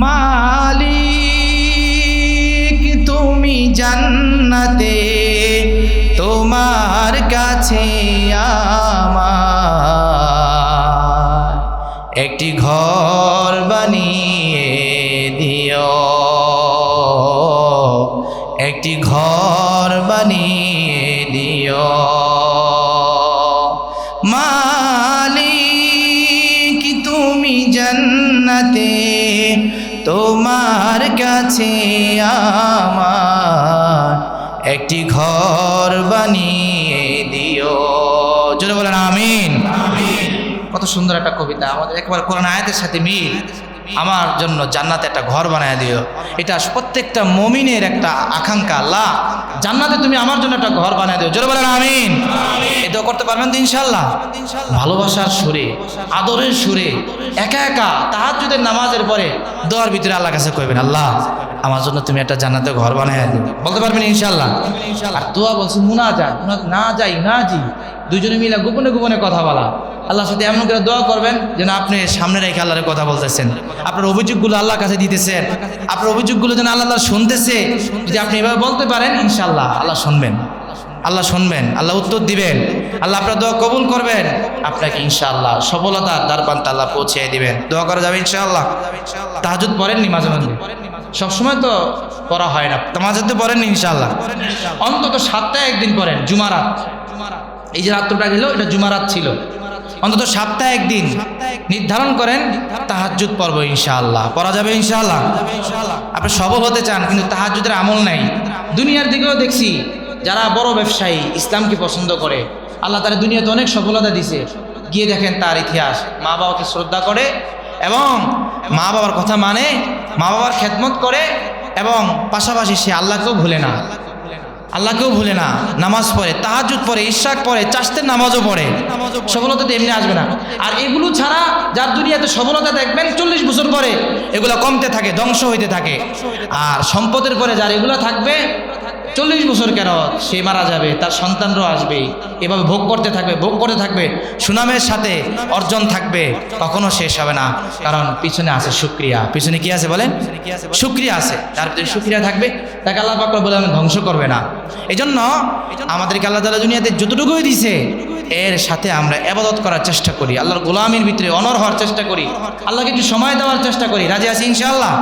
মালিক তুমি জান্নাতে তোমার কাছে আমার একটি ঘর বানিয়ে দিও, একটি ঘর বানিয়ে দিও। মালিক তুমি জান্নাতে তোমার কাছে আমার একটি ঘর বানিয়ে দিও। জোরে বলেন আমিন। কত সুন্দর একটা কবিতা, আমাদের একবার কোরআন আয়াতের সাথে মিল। আমার জন্য জান্নাতে একটা ঘর বানায় দিও, এটা প্রত্যেকটা মুমিনের একটা আকাঙ্ক্ষা। আল্লাহ জান্নাতে তুমি আমার জন্য একটা ঘর বানায় দিও। জোরে বলেন আমিন। এটা করতে পারবেন তো ইনশাআল্লাহ? ভালোবাসার সুরে, আদরের সুরে, একা একা তাহাজ্জুদের নামাজের পরে দোয়ার ভিতরে আল্লাহর কাছে কইবেন, আল্লাহ আমার জন্য তুমি একটা জান্নাতে ঘর বানায় দিও। বলতে পারবেন ইনশাআল্লাহ? আর দোয়া বলছি মুনাজাত, না জি দুজনে মিলে গোপনে গোপনে কথা বলা। আল্লাহর সাথে এমন করে দোয়া করবেন যেন আপনি সামনে রেখে আল্লাহর কথা বলতেছেন, আপনার অভিযোগগুলো আল্লাহর কাছে দিতেছেন, আপনার অভিযোগগুলো যেন আল্লাহ শুনতেছে। যদি আপনি এভাবে বলতে পারেন ইনশাআল্লাহ আল্লাহ শুনবেন, আল্লাহ শুনবেন, আল্লাহ উত্তর দিবেন, আল্লাহ আপনার দোয়া কবুল করবেন, আপনাকে ইনশাআল্লাহ সফলতার দ্বারপ্রান্তে আল্লাহ পৌঁছে দিবেন। দোয়া করা যাবে ইনশাআল্লাহ। তাহাজ্জুদ পড়েননি মাঝে মাঝে? সবসময় তো পড়া হয় না, তাহাজ্জুদ পড়েননি ইনশাআল্লাহ? অন্তত সপ্তাহে একদিন পড়েন, জুমারাত। এই যে রাত্রটা গেল এটা জুমারাত ছিল, অন্তত সপ্তাহে একদিন নির্ধারণ করেন তাহাজ্জুদ পড়ব ইনশাআল্লাহ। পড়া যাবে ইনশাআল্লাহ? আপনি সফল হতে চান কিন্তু তাহাজ্জুদের আমল নাই। দুনিয়ার দিকেও দেখছি যারা বড় ব্যবসায়ী, ইসলামকে পছন্দ করে, আল্লাহ তার দুনিয়াতে অনেক সফলতা দিছে, গিয়ে দেখেন তার ইতিহাস, মা বাবাকে শ্রদ্ধা করে এবং মা বাবার কথা মানে, মা বাবার খেদমত করে এবং পাশাপাশি সে আল্লাহকেও ভুলে না, আল্লাহকেও ভুলে না, নামাজ পড়ে, তাহাজ্জুদ পড়ে, ইশরাক পড়ে, চাষতের নামাজও পড়ে। সফলতা তো এমনি আসবে না। আর এগুলো ছাড়া যার দুনিয়াতে সফলতা দেখবেন 40 বছর পরে এগুলো কমতে থাকে, ধ্বংস হইতে থাকে। আর সম্পদের পরে যার এগুলো থাকবে 40 বছর কেন, সে মারা যাবে, তার সন্তানরাও আসবে, এভাবে ভোগ করতে থাকবে, সুনামের সাথে অর্জন থাকবে, কখনো শেষ হবে না। কারণ পিছনে আছে শুকরিয়া। পিছনে কি আছে বলেন? শুকরিয়া আছে। তার ভিতরে শুকরিয়া থাকবে, তাকে আল্লাহ পাক বলে ধ্বংস করবে না। এই জন্য আমাদেরকে আল্লাহ তাআলা দুনিয়াতে যতটুকুই দিছে এর সাথে আমরা ইবাদত করার চেষ্টা করি, আল্লাহর গোলামির ভিতরে অনড় হওয়ার চেষ্টা করি, আল্লাহকে একটু সময় দেওয়ার চেষ্টা করি। রাজি আছি ইনশাআল্লাহ?